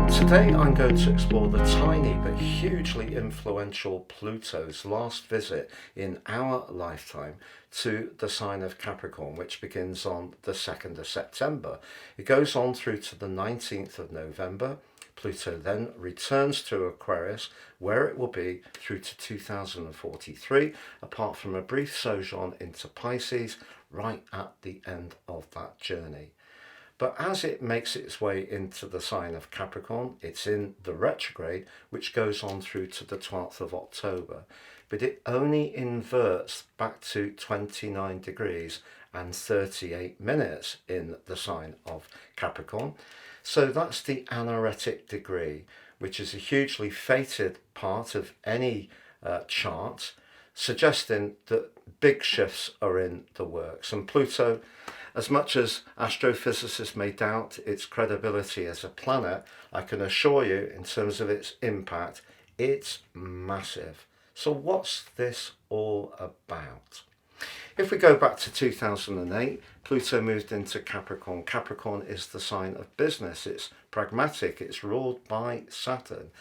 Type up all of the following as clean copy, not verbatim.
Today I'm going to explore the tiny but hugely influential Pluto's last visit in our lifetime to the sign of Capricorn, which begins on the 2nd of September. It goes on through to the 19th of November. Pluto then returns to Aquarius, where it will be through to 2043, apart from a brief sojourn into Pisces right at the end of that journey. But as it makes its way into the sign of Capricorn, it's in the retrograde, which goes on through to the 12th of October. But it only inverts back to 29 degrees and 38 minutes in the sign of Capricorn. So that's the anaretic degree, which is a hugely fated part of any chart, suggesting that big shifts are in the works. And Pluto, as much as astrophysicists may doubt its credibility as a planet, I can assure you, in terms of its impact, it's massive. So what's this all about? If we go back to 2008, Pluto moved into Capricorn. Capricorn is the sign of business. It's pragmatic. It's ruled by Saturn.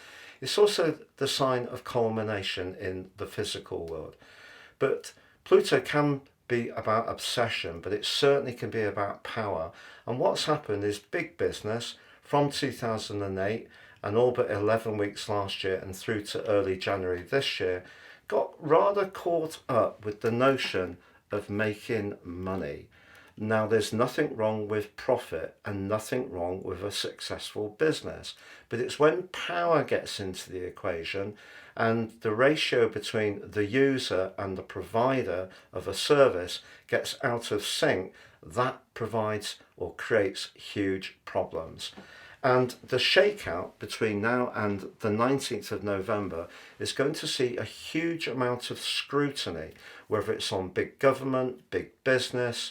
It's also the sign of culmination in the physical world. But Pluto can be about obsession, but it certainly can be about power. And what's happened is big business from 2008 and all but 11 weeks last year and through to early January this year got rather caught up with the notion of making money. Now, there's nothing wrong with profit and nothing wrong with a successful business, but it's when power gets into the equation and the ratio between the user and the provider of a service gets out of sync that provides or creates huge problems. And the shakeout between now and the 19th of November is going to see a huge amount of scrutiny, whether it's on big government, big business,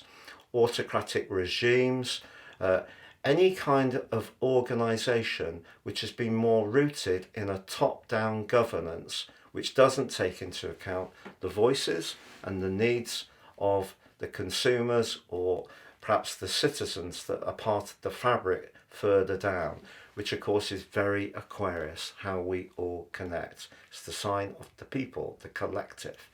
autocratic regimes, any kind of organisation which has been more rooted in a top-down governance, which doesn't take into account the voices and the needs of the consumers or perhaps the citizens that are part of the fabric further down, which of course is very Aquarius, how we all connect. It's the sign of the people, the collective.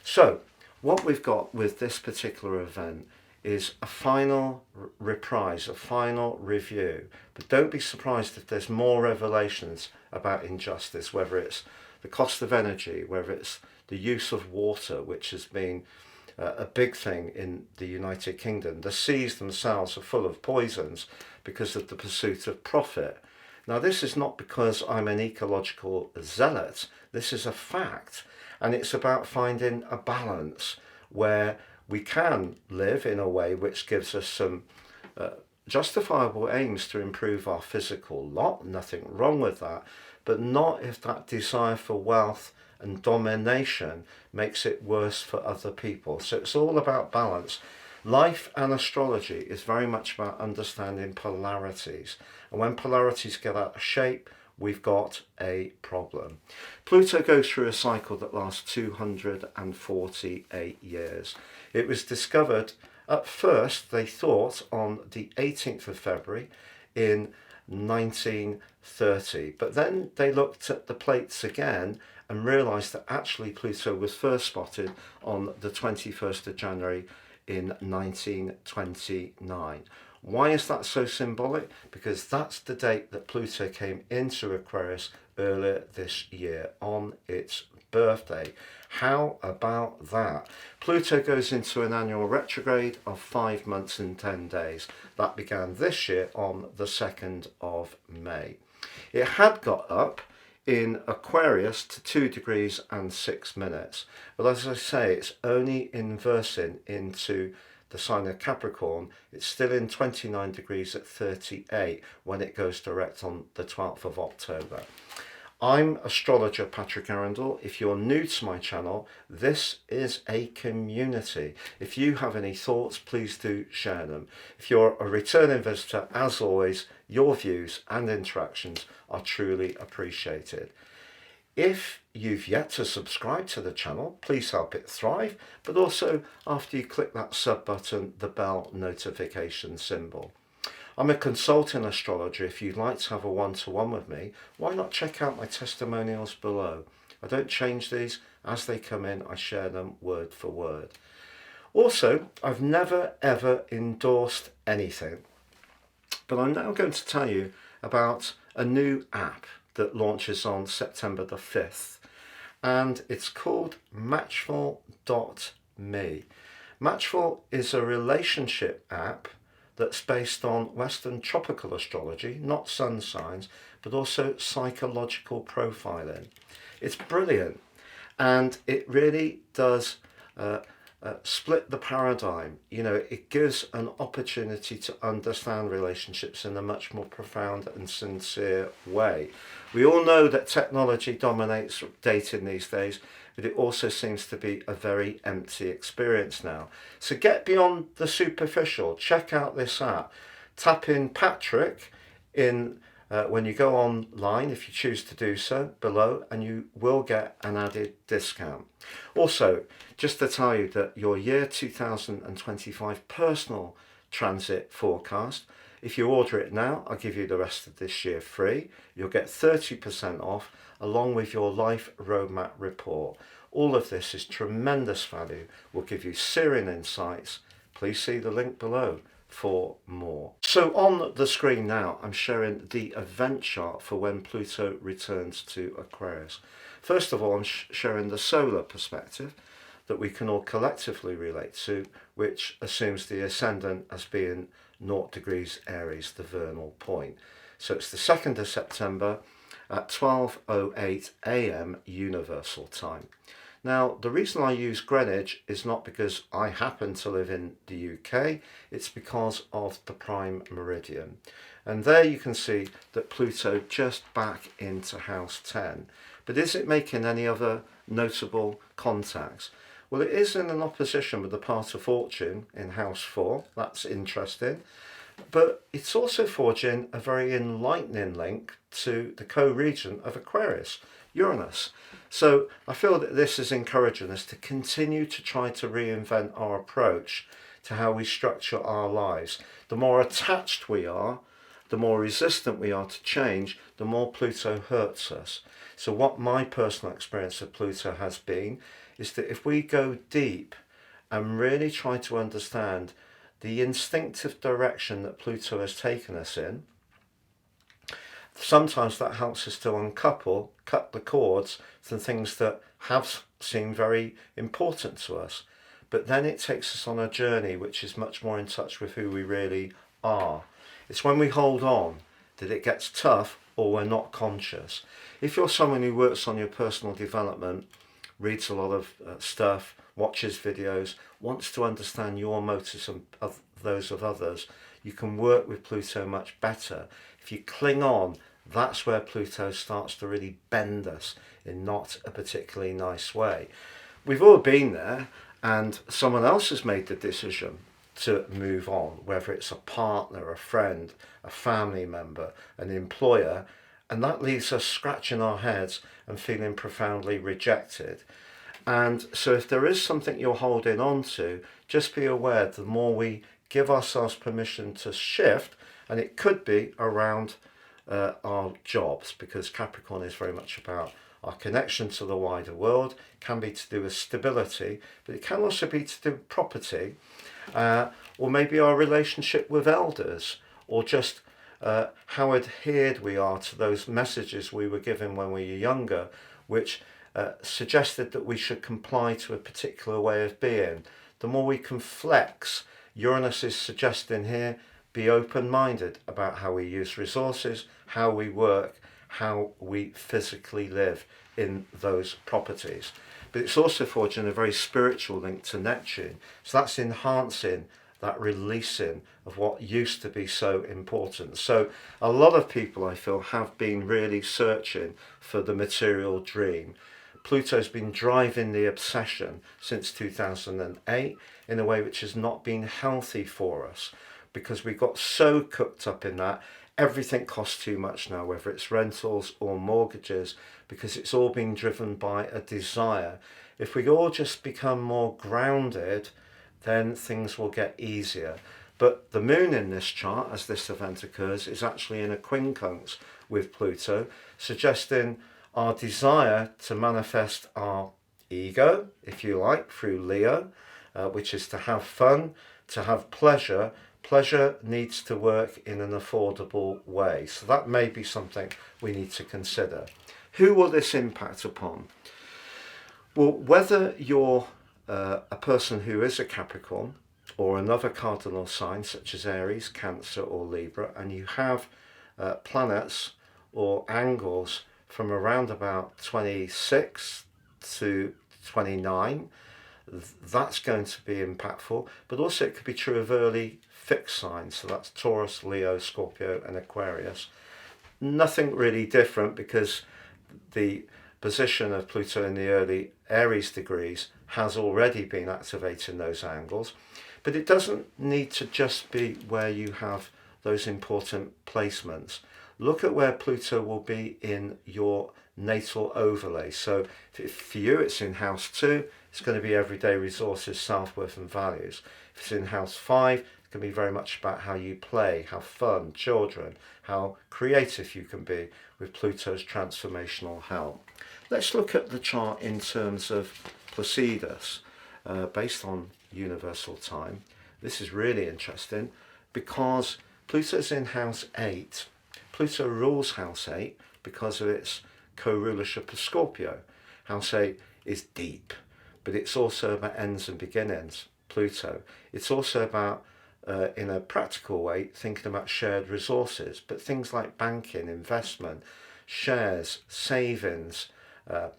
So what we've got with this particular event is a final reprise, a final review. But don't be surprised if there's more revelations about injustice, whether it's the cost of energy, whether it's the use of water, which has been a big thing in the United Kingdom. The seas themselves are full of poisons because of the pursuit of profit. Now, this is not because I'm an ecological zealot. This is a fact. And it's about finding a balance where we can live in a way which gives us some justifiable aims to improve our physical lot, nothing wrong with that, but not if that desire for wealth and domination makes it worse for other people. So it's all about balance. Life and astrology is very much about understanding polarities. And when polarities get out of shape, we've got a problem. Pluto goes through a cycle that lasts 248 years. It was discovered, at first, they thought, on the 18th of February in 1930. But then they looked at the plates again and realised that actually Pluto was first spotted on the 21st of January in 1929. Why is that so symbolic? Because that's the date that Pluto came into Aquarius earlier this year on its birthday. How about that? Pluto goes into an annual retrograde of 5 months and 10 days. That began this year on the 2nd of May. It had got up in Aquarius to 2 degrees and 6 minutes. But as I say, it's only inversing into the sign of Capricorn. It's still in 29 degrees at 38 when it goes direct on the 12th of October. I'm astrologer Patrick Arundell. If you're new to my channel, this is a community. If you have any thoughts, please do share them. If you're a returning visitor, as always, your views and interactions are truly appreciated. If you've yet to subscribe to the channel, please help it thrive, but also after you click that sub button, the bell notification symbol. I'm a consultant astrologer. If you'd like to have a one-to-one with me, why not check out my testimonials below? I don't change these. As they come in, I share them word for word. Also, I've never ever endorsed anything, but I'm now going to tell you about a new app that launches on September the 5th, and it's called Matchful.me. Matchful is a relationship app that's based on Western tropical astrology, not sun signs, but also psychological profiling. It's brilliant, and it really does split the paradigm. You know, it gives an opportunity to understand relationships in a much more profound and sincere way. We all know that technology dominates dating these days, but it also seems to be a very empty experience now. So get beyond the superficial. Check out this app. Tap in Patrick in when you go online, if you choose to do so, below, and you will get an added discount. Also, just to tell you that your year 2025 personal transit forecast, if you order it now, I'll give you the rest of this year free. You'll get 30% off along with your life roadmap report. All of this is tremendous value. Will give you searing insights. Please see the link below for more. So on the screen now, I'm showing the event chart for when Pluto returns to Aquarius. First of all, I'm showing the solar perspective that we can all collectively relate to, which assumes the ascendant as being 0 degrees Aries, the vernal point. So it's the 2nd of September at 12:08 a.m. Universal Time. Now, the reason I use Greenwich is not because I happen to live in the UK, it's because of the prime meridian. And there you can see that Pluto just back into house 10. But is it making any other notable contacts? Well, it is in an opposition with the part of fortune in house 4. That's interesting. But it's also forging a very enlightening link to the co-regent of Aquarius, Uranus. So I feel that this is encouraging us to continue to try to reinvent our approach to how we structure our lives. The more attached we are, the more resistant we are to change, the more Pluto hurts us. So what my personal experience of Pluto has been is that if we go deep and really try to understand the instinctive direction that Pluto has taken us in, sometimes that helps us to cut the cords from things that have seemed very important to us. But then it takes us on a journey which is much more in touch with who we really are. It's when we hold on that it gets tough or we're not conscious. If you're someone who works on your personal development, reads a lot of stuff, watches videos, wants to understand your motives and those of others, you can work with Pluto much better. If you cling on, that's where Pluto starts to really bend us in not a particularly nice way. We've all been there, and someone else has made the decision to move on, whether it's a partner, a friend, a family member, an employer, and that leaves us scratching our heads and feeling profoundly rejected. And so if there is something you're holding on to, just be aware the more we give ourselves permission to shift, and it could be around our jobs, because Capricorn is very much about our connection to the wider world, can be to do with stability, but it can also be to do with property, or maybe our relationship with elders, or just how adhered we are to those messages we were given when we were younger, which suggested that we should comply to a particular way of being. The more we can flex, Uranus is suggesting here, be open-minded about how we use resources, how we work, how we physically live in those properties. But it's also forging a very spiritual link to Neptune. So that's enhancing that releasing of what used to be so important. So a lot of people, I feel, have been really searching for the material dream. Pluto's been driving the obsession since 2008 in a way which has not been healthy for us, because we got so cooked up in that. Everything costs too much now, whether it's rentals or mortgages, because it's all being driven by a desire. If we all just become more grounded, then things will get easier. But the moon in this chart, as this event occurs, is actually in a quincunx with Pluto, suggesting our desire to manifest our ego, if you like, through Leo, which is to have fun, to have pleasure. Pleasure needs to work in an affordable way. So that may be something we need to consider. Who will this impact upon? Well, whether you're a person who is a Capricorn or another cardinal sign such as Aries, Cancer or Libra, and you have planets or angles from around about 26 to 29, that's going to be impactful. But also it could be true of early fixed signs, so that's Taurus, Leo, Scorpio and Aquarius. Nothing really different, because the position of Pluto in the early Aries degrees has already been activating those angles. But it doesn't need to just be where you have those important placements. Look at where Pluto will be in your natal overlay. So for you it's in house 2, it's going to be everyday resources, self-worth and values. If it's in house 5, it can be very much about how you play, how fun, children, how creative you can be with Pluto's transformational help. Let's look at the chart in terms of Placidus, based on universal time. This is really interesting because Pluto's in house 8. Pluto rules house 8 because of its co-rulership of Scorpio. House 8 is deep, but it's also about ends and beginnings, Pluto. It's also about, in a practical way, thinking about shared resources, but things like banking, investment, shares, savings,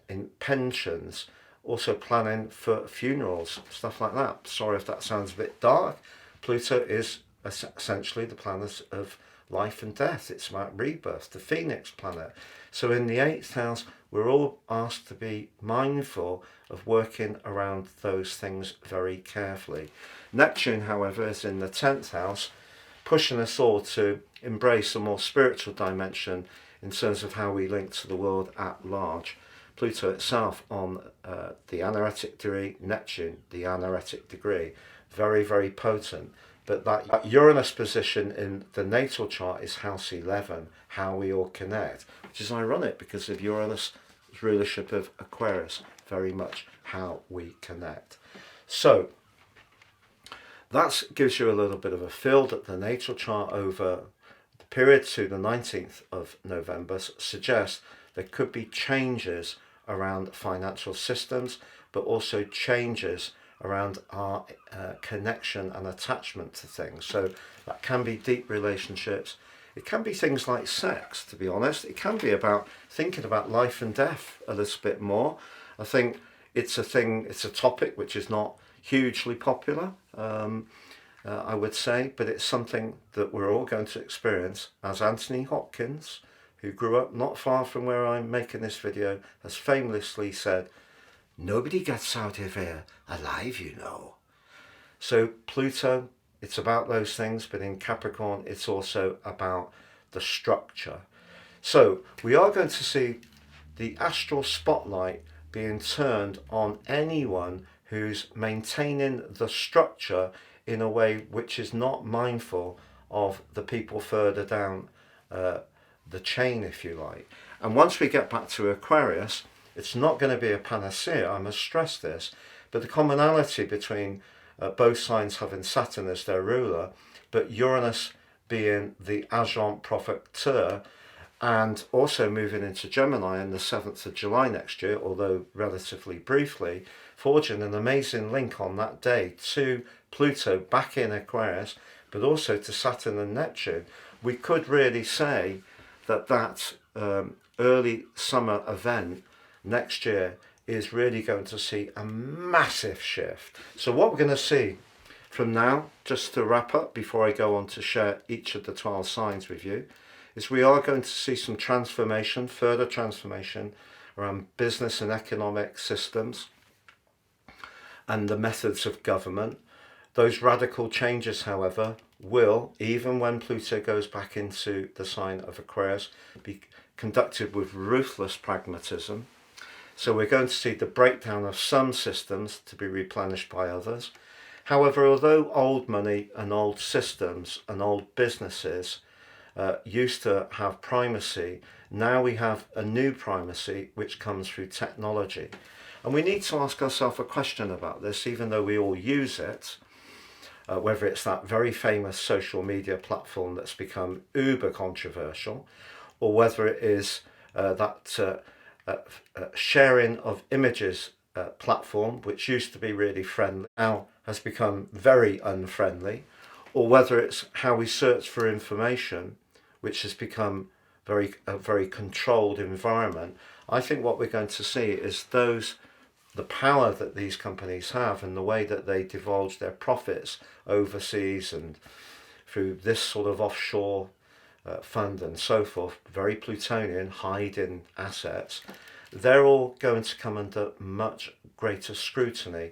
in pensions, also planning for funerals, stuff like that. Sorry if that sounds a bit dark. Pluto is essentially the planet of life and death. It's about rebirth, the Phoenix planet. So in the 8th house, we're all asked to be mindful of working around those things very carefully. Neptune, however, is in the 10th house, pushing us all to embrace a more spiritual dimension in terms of how we link to the world at large. Pluto itself on the anaretic degree, Neptune, the anaretic degree, very, very potent. But that Uranus position in the natal chart is house 11, how we all connect, which is ironic because of Uranus' rulership of Aquarius, very much how we connect. So that gives you a little bit of a feel that the natal chart over the period to the 19th of November suggests there could be changes around financial systems, but also changes around our connection and attachment to things. So that can be deep relationships. It can be things like sex, to be honest. It can be about thinking about life and death a little bit more. I think it's a topic which is not hugely popular, I would say, but it's something that we're all going to experience. As Anthony Hopkins, who grew up not far from where I'm making this video, has famously said, "Nobody gets out of here alive, you know." So Pluto, it's about those things, but in Capricorn, it's also about the structure. So we are going to see the astral spotlight being turned on anyone who's maintaining the structure in a way which is not mindful of the people further down the chain, if you like. And once we get back to Aquarius, it's not going to be a panacea, I must stress this, but the commonality between both signs having Saturn as their ruler, but Uranus being the agent provocateur, and also moving into Gemini on the 7th of July next year, although relatively briefly, forging an amazing link on that day to Pluto back in Aquarius, but also to Saturn and Neptune. We could really say that early summer event next year is really going to see a massive shift. So what we're going to see from now, just to wrap up before I go on to share each of the 12 signs with you, is we are going to see some transformation, further transformation around business and economic systems and the methods of government. Those radical changes, however, will, even when Pluto goes back into the sign of Aquarius, be conducted with ruthless pragmatism. So we're going to see the breakdown of some systems to be replenished by others. However, although old money and old systems and old businesses used to have primacy, now we have a new primacy which comes through technology. And we need to ask ourselves a question about this, even though we all use it, whether it's that very famous social media platform that's become uber controversial, or whether it is that sharing of images platform, which used to be really friendly, now has become very unfriendly, or whether it's how we search for information, which has become a very controlled environment. I think what we're going to see is the power that these companies have and the way that they divulge their profits overseas and through this sort of offshore fund and so forth, very Plutonian, hiding assets, they're all going to come under much greater scrutiny,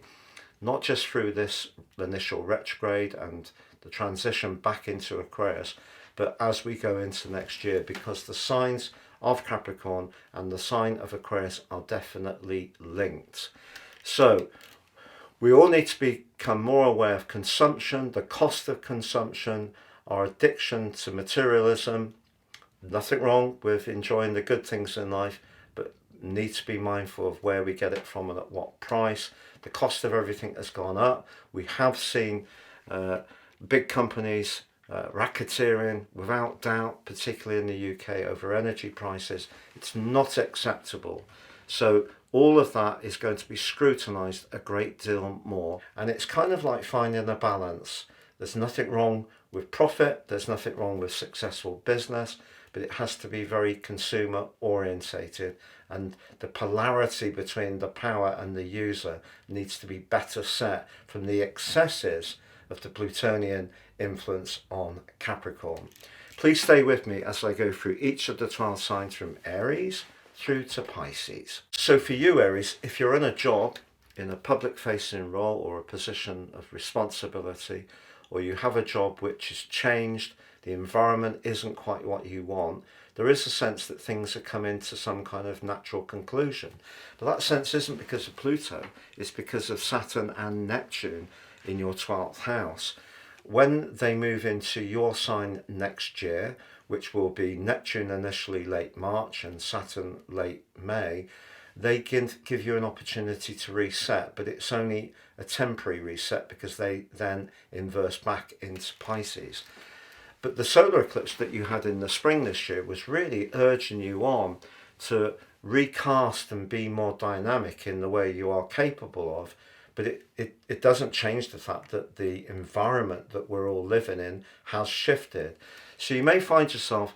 not just through this initial retrograde and the transition back into Aquarius, but as we go into next year, because the signs of Capricorn and the sign of Aquarius are definitely linked. So we all need to become more aware of consumption, the cost of consumption, our addiction to materialism. Nothing wrong with enjoying the good things in life, but need to be mindful of where we get it from and at what price. The cost of everything has gone up. We have seen big companies racketeering, without doubt, particularly in the UK, over energy prices. It's not acceptable. So all of that is going to be scrutinised a great deal more. And it's kind of like finding a balance. There's nothing wrong with profit, there's nothing wrong with successful business, but it has to be very consumer orientated, and the polarity between the power and the user needs to be better set from the excesses of the Plutonian influence on Capricorn. Please stay with me as I go through each of the 12 signs from Aries through to Pisces. So for you, Aries, if you're in a job, in a public facing role or a position of responsibility, or you have a job which has changed, the environment isn't quite what you want, there is a sense that things are coming to some kind of natural conclusion. But that sense isn't because of Pluto, it's because of Saturn and Neptune in your 12th house. When they move into your sign next year, which will be Neptune initially late March and Saturn late May, they can give you an opportunity to reset, but it's only a temporary reset because they then inverse back into Pisces. But the solar eclipse that you had in the spring this year was really urging you on to recast and be more dynamic in the way you are capable of. But it doesn't change the fact that the environment that we're all living in has shifted. So you may find yourself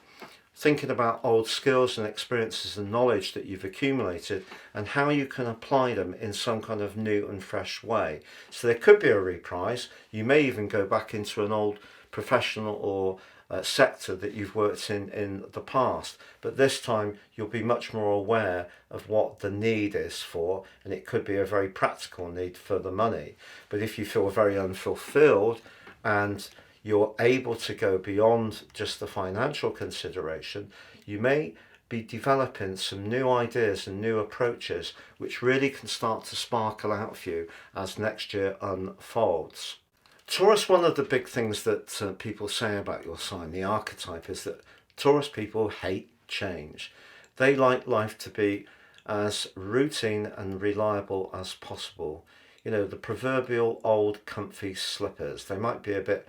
thinking about old skills and experiences and knowledge that you've accumulated and how you can apply them in some kind of new and fresh way. So there could be a reprise. You may even go back into an old professional or sector that you've worked in the past, but this time you'll be much more aware of what the need is for, and it could be a very practical need for the money. But if you feel very unfulfilled and you're able to go beyond just the financial consideration, you may be developing some new ideas and new approaches which really can start to sparkle out for you as next year unfolds. Taurus, one of the big things that people say about your sign, the archetype, is that Taurus people hate change. They like life to be as routine and reliable as possible. You know, the proverbial old comfy slippers. They might be a bit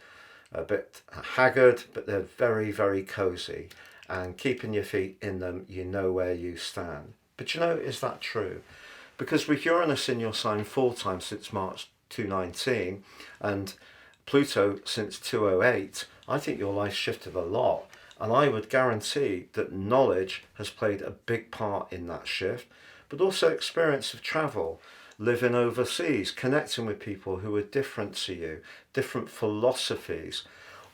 haggard, but they're very, very cozy. And keeping your feet in them, you know where you stand. But you know, is that true? Because with Uranus in your sign full time since March 2019 and Pluto since 2008, I think your life shifted a lot. And I would guarantee that knowledge has played a big part in that shift, but also experience of travel, living overseas, connecting with people who are different to you, different philosophies,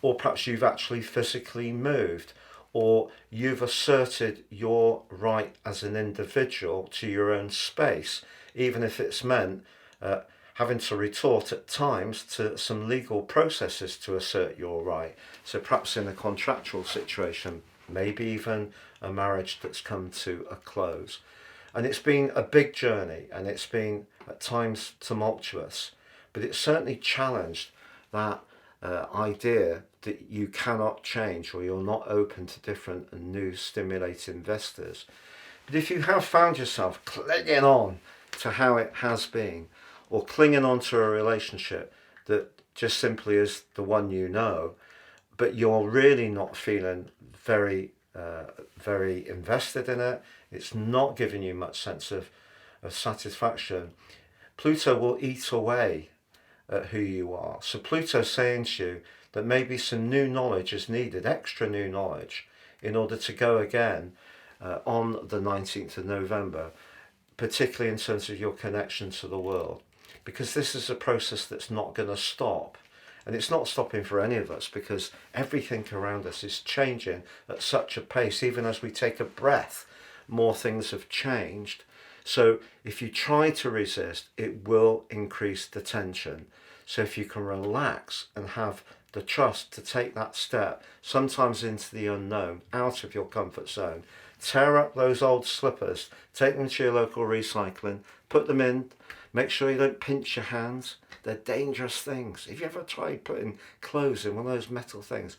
or perhaps you've actually physically moved, or you've asserted your right as an individual to your own space, even if it's meant having to retort at times to some legal processes to assert your right. So perhaps in a contractual situation, maybe even a marriage that's come to a close. And it's been a big journey, and it's been at times tumultuous. but it certainly challenged that idea that you cannot change, or you're not open to different and new stimulating vistas. But if you have found yourself clinging on to how it has been, or clinging on to a relationship that just simply is the one you know, but you're really not feeling very invested in it, it's not giving you much sense of satisfaction, Pluto will eat away at who you are. So Pluto's saying to you that maybe some new knowledge is needed, extra new knowledge, in order to go again on the 19th of November, particularly in terms of your connection to the world. Because this is a process that's not going to stop. And it's not stopping for any of us, because everything around us is changing at such a pace. Even as we take a breath, more things have changed. So if you try to resist, it will increase the tension. So if you can relax and have the trust to take that step, sometimes into the unknown, out of your comfort zone, tear up those old slippers, take them to your local recycling, put them in, make sure you don't pinch your hands. They're dangerous things. Have you ever tried putting clothes in one of those metal things?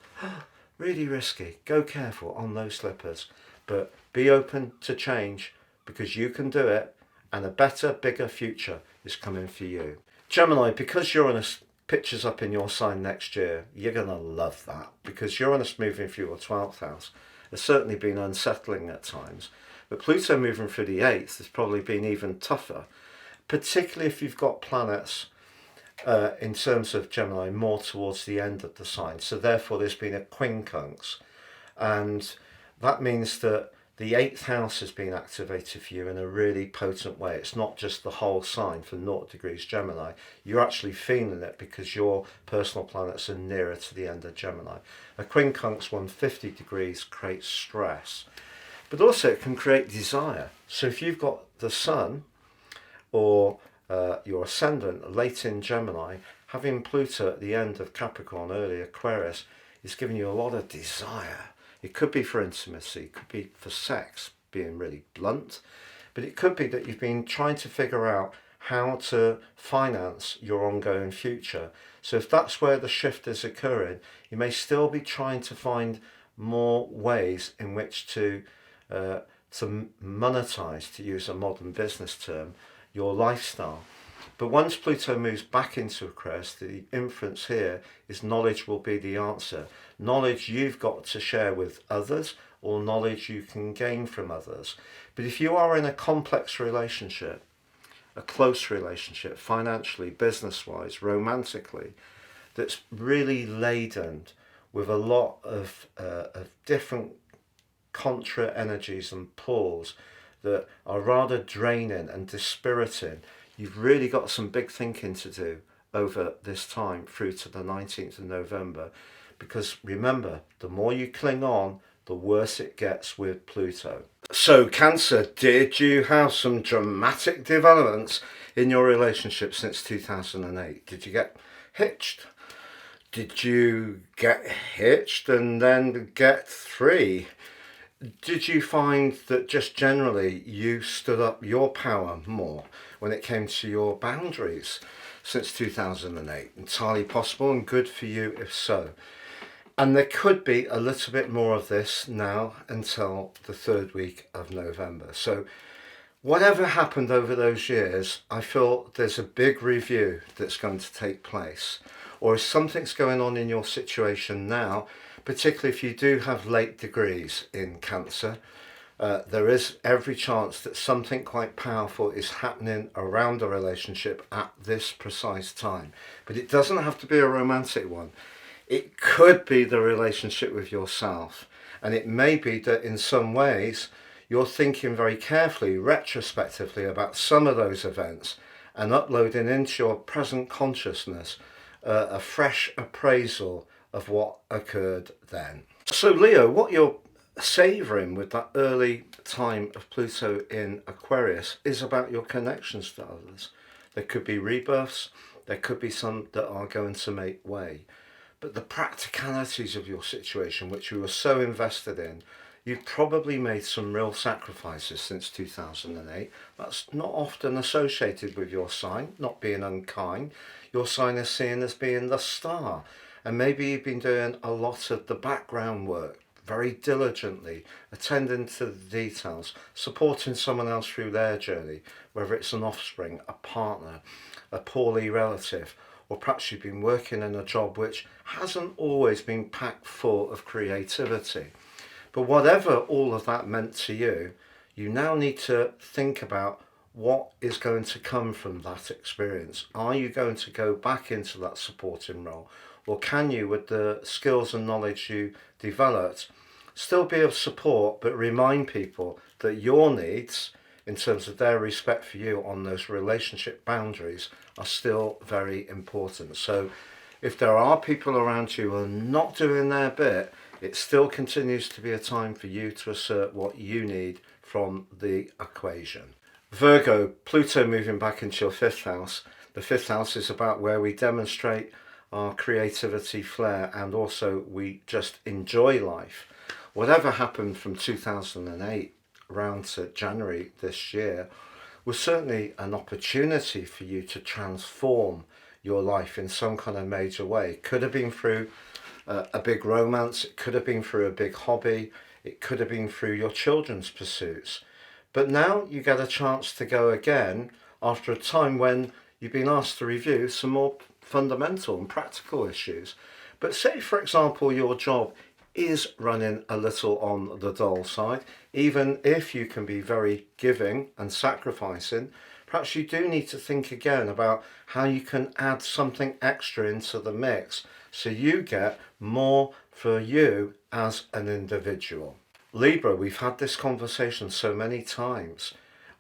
Really risky. Go careful on those slippers. But be open to change, because you can do it, and a better, bigger future is coming for you. Gemini, because Uranus pitches up in your sign next year, you're going to love that, because Uranus moving through your 12th house has certainly been unsettling at times. But Pluto moving through the 8th has probably been even tougher, particularly if you've got planets in terms of Gemini more towards the end of the sign. So therefore there's been a quincunx, and that means that the 8th house has been activated for you in a really potent way. It's not just the whole sign for 0 degrees Gemini. You're actually feeling it because your personal planets are nearer to the end of Gemini. A quincunx 150 degrees creates stress, but also it can create desire. So if you've got the sun or your ascendant late in Gemini, having Pluto at the end of Capricorn, early Aquarius, is giving you a lot of desire. It could be for intimacy, it could be for sex, being really blunt, but it could be that you've been trying to figure out how to finance your ongoing future. So if that's where the shift is occurring, you may still be trying to find more ways in which to monetize, to use a modern business term, your lifestyle. But once Pluto moves back into Aquarius, the inference here is knowledge will be the answer. Knowledge you've got to share with others, or knowledge you can gain from others. But if you are in a complex relationship, a close relationship, financially, business-wise, romantically, that's really laden with a lot of different contra energies and pulls that are rather draining and dispiriting, you've really got some big thinking to do over this time through to the 19th of November. Because remember, the more you cling on, the worse it gets with Pluto. So Cancer, did you have some dramatic developments in your relationship since 2008? Did you get hitched? Did you get hitched and then get free? Did you find that just generally you stood up your power more when it came to your boundaries since 2008? Entirely possible and good for you if so. And there could be a little bit more of this now until the 3rd week of November. So whatever happened over those years, I feel there's a big review that's going to take place. Or if something's going on in your situation now, particularly if you do have late degrees in Cancer, there is every chance that something quite powerful is happening around a relationship at this precise time. But it doesn't have to be a romantic one. It could be the relationship with yourself. And it may be that in some ways you're thinking very carefully, retrospectively about some of those events and uploading into your present consciousness a fresh appraisal of what occurred then. So Leo, what you're savouring with that early time of Pluto in Aquarius is about your connections to others. There could be rebirths, there could be some that are going to make way. But the practicalities of your situation, which you were so invested in, You've probably made some real sacrifices since 2008. That's not often associated with your sign, not being unkind. Your sign is seen as being the star. And maybe you've been doing a lot of the background work, very diligently, attending to the details, supporting someone else through their journey, whether it's an offspring, a partner, a poorly relative, or perhaps you've been working in a job which hasn't always been packed full of creativity. But whatever all of that meant to you, you now need to think about what is going to come from that experience. Are you going to go back into that supporting role? Or can you, with the skills and knowledge you developed, still be of support, but remind people that your needs, in terms of their respect for you on those relationship boundaries, are still very important. So if there are people around you who are not doing their bit, it still continues to be a time for you to assert what you need from the equation. Virgo, Pluto moving back into your 5th house. The 5th house is about where we demonstrate our creativity, flair, and also we just enjoy life. Whatever happened from 2008 round to January this year was certainly an opportunity for you to transform your life in some kind of major way. It could have been through a big romance, it could have been through a big hobby, it could have been through your children's pursuits. But now you get a chance to go again after a time when you've been asked to review some more fundamental and practical issues. But say, for example, your job is running a little on the dull side, even if you can be very giving and sacrificing, perhaps you do need to think again about how you can add something extra into the mix so you get more for you as an individual. Libra, we've had this conversation so many times.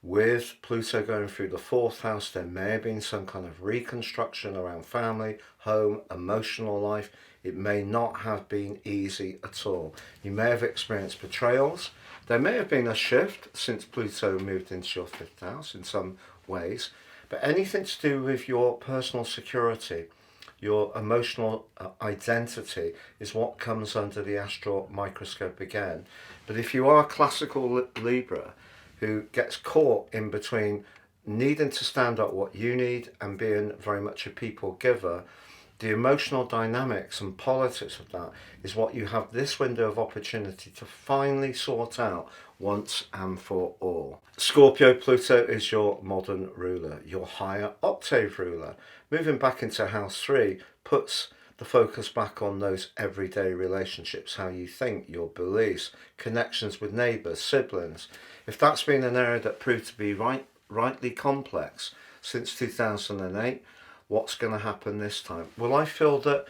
With Pluto going through the 4th house, there may have been some kind of reconstruction around family, home, emotional life. It may not have been easy at all. You may have experienced betrayals. There may have been a shift since Pluto moved into your 5th house in some ways. But anything to do with your personal security, your emotional identity is what comes under the astral microscope again. But if you are classical Libra, who gets caught in between needing to stand up what you need and being very much a people giver, the emotional dynamics and politics of that is what you have this window of opportunity to finally sort out once and for all. Scorpio, Pluto is your modern ruler, your higher octave ruler. Moving back into house 3 puts the focus back on those everyday relationships, how you think, your beliefs, connections with neighbours, siblings. If that's been an area that proved to be rightly complex since 2008, what's going to happen this time? Well, I feel that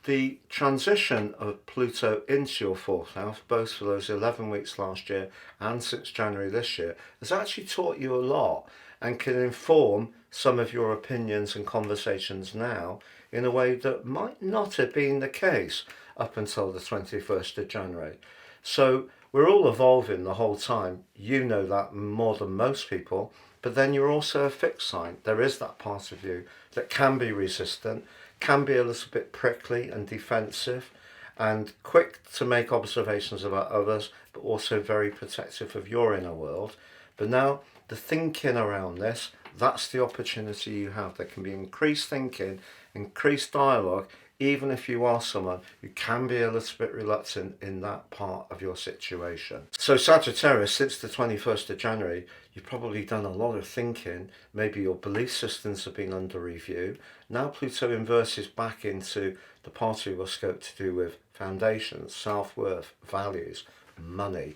the transition of Pluto into your 4th house, both for those 11 weeks last year and since January this year, has actually taught you a lot and can inform some of your opinions and conversations now in a way that might not have been the case up until the 21st of January. So we're all evolving the whole time. You know that more than most people, but then you're also a fixed sign. There is that part of you that can be resistant, can be a little bit prickly and defensive, and quick to make observations about others, but also very protective of your inner world. But now the thinking around this, that's the opportunity you have. There can be increased thinking, increased dialogue, even if you are someone who can be a little bit reluctant in that part of your situation. So Sagittarius, since the 21st of January, you've probably done a lot of thinking. Maybe your belief systems have been under review. Now Pluto inverses back into the part of your scope to do with foundations, self-worth, values, money.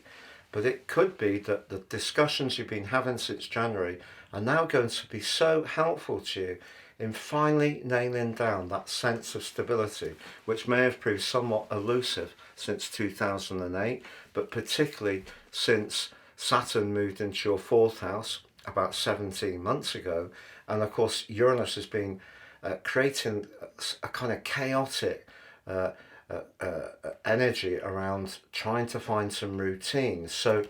But it could be that the discussions you've been having since January are now going to be so helpful to you in finally nailing down that sense of stability, which may have proved somewhat elusive since 2008, but particularly since Saturn moved into your 4th house about 17 months ago. And of course, Uranus has been creating a kind of chaotic energy around trying to find some routines. So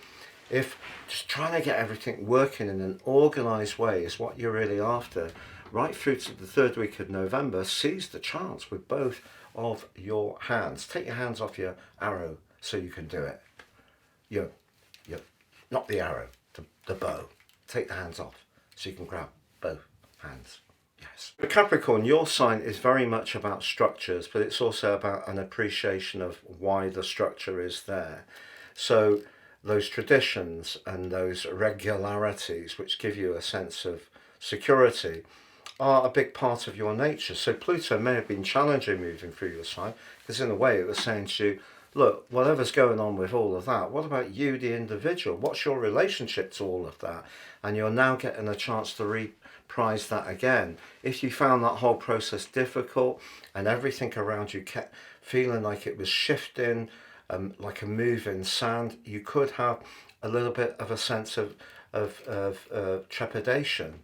if just trying to get everything working in an organised way is what you're really after, right through to the 3rd week of November, seize the chance with both of your hands. Take your hands off your arrow so you can do it. not the arrow, the bow. Take the hands off so you can grab both hands. Yes. But Capricorn, your sign is very much about structures, but it's also about an appreciation of why the structure is there. So those traditions and those regularities which give you a sense of security are a big part of your nature. So Pluto may have been challenging moving through your sign, because in a way it was saying to you, look, whatever's going on with all of that, what about you, the individual? What's your relationship to all of that? And you're now getting a chance to reprise that again. If you found that whole process difficult and everything around you kept feeling like it was shifting, like a moving sand, you could have a little bit of a sense of trepidation.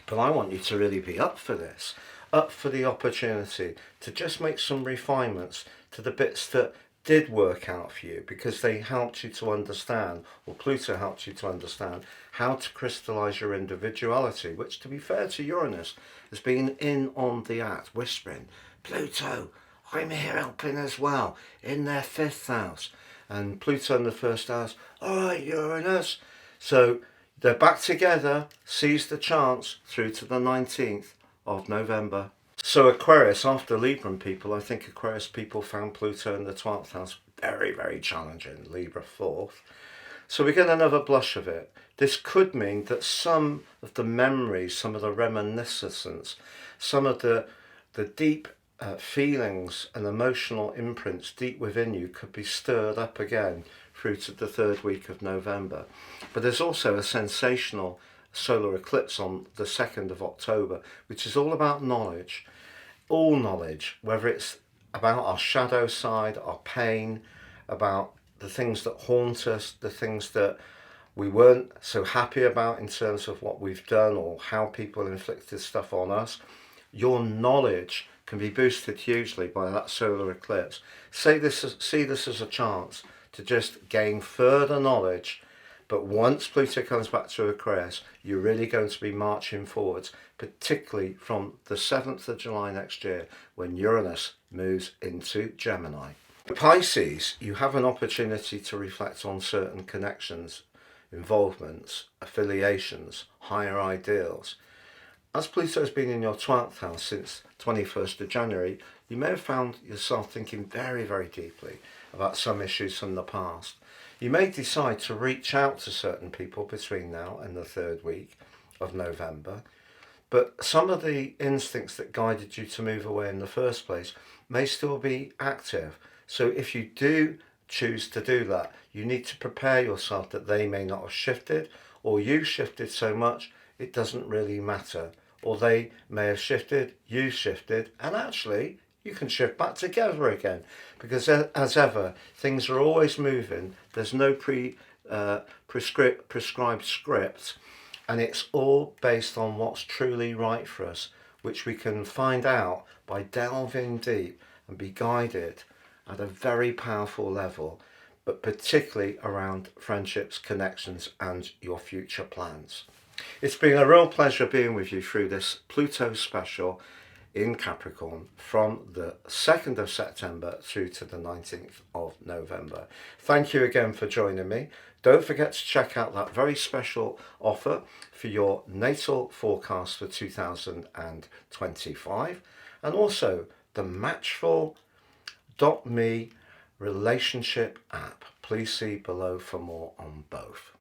But I want you to really be up for this, up for the opportunity to just make some refinements to the bits that did work out for you, because they helped you to understand, or Pluto helped you to understand, how to crystallize your individuality, which, to be fair to Uranus, has been in on the act, whispering, Pluto, I'm here helping as well, in their 5th house. And Pluto in the 1st house, all right, Uranus. So they're back together, seize the chance through to the 19th of November. So Aquarius, after Libra people, I think Aquarius people found Pluto in the 12th house very, very challenging, Libra 4th. So we get another blush of it. This could mean that some of the memories, some of the reminiscences, some of the deep feelings and emotional imprints deep within you could be stirred up again through to the 3rd week of November. But there's also a sensational solar eclipse on the 2nd of October, which is all about knowledge. All knowledge, whether it's about our shadow side, our pain, about the things that haunt us, the things that we weren't so happy about in terms of what we've done or how people inflicted stuff on us. Your knowledge can be boosted hugely by that solar eclipse. See this as a chance to just gain further knowledge. But once Pluto comes back to Aquarius, you're really going to be marching forwards, particularly from the 7th of July next year, when Uranus moves into Gemini. Pisces, you have an opportunity to reflect on certain connections, involvements, affiliations, higher ideals. As Pluto has been in your 12th house since 21st of January, you may have found yourself thinking very, very deeply about some issues from the past. You may decide to reach out to certain people between now and the 3rd week of November, but some of the instincts that guided you to move away in the first place may still be active. So if you do choose to do that, you need to prepare yourself that they may not have shifted, or you shifted so much it doesn't really matter, or they may have shifted, you shifted, and actually you can shift back together again, because as ever, things are always moving. There's no prescribed script, and it's all based on what's truly right for us, which we can find out by delving deep and be guided at a very powerful level, but particularly around friendships, connections, and your future plans. It's been a real pleasure being with you through this Pluto special in Capricorn from the 2nd of September through to the 19th of November. Thank you again for joining me. Don't forget to check out that very special offer for your natal forecast for 2025, and also the Matchful.me relationship app. Please see below for more on both.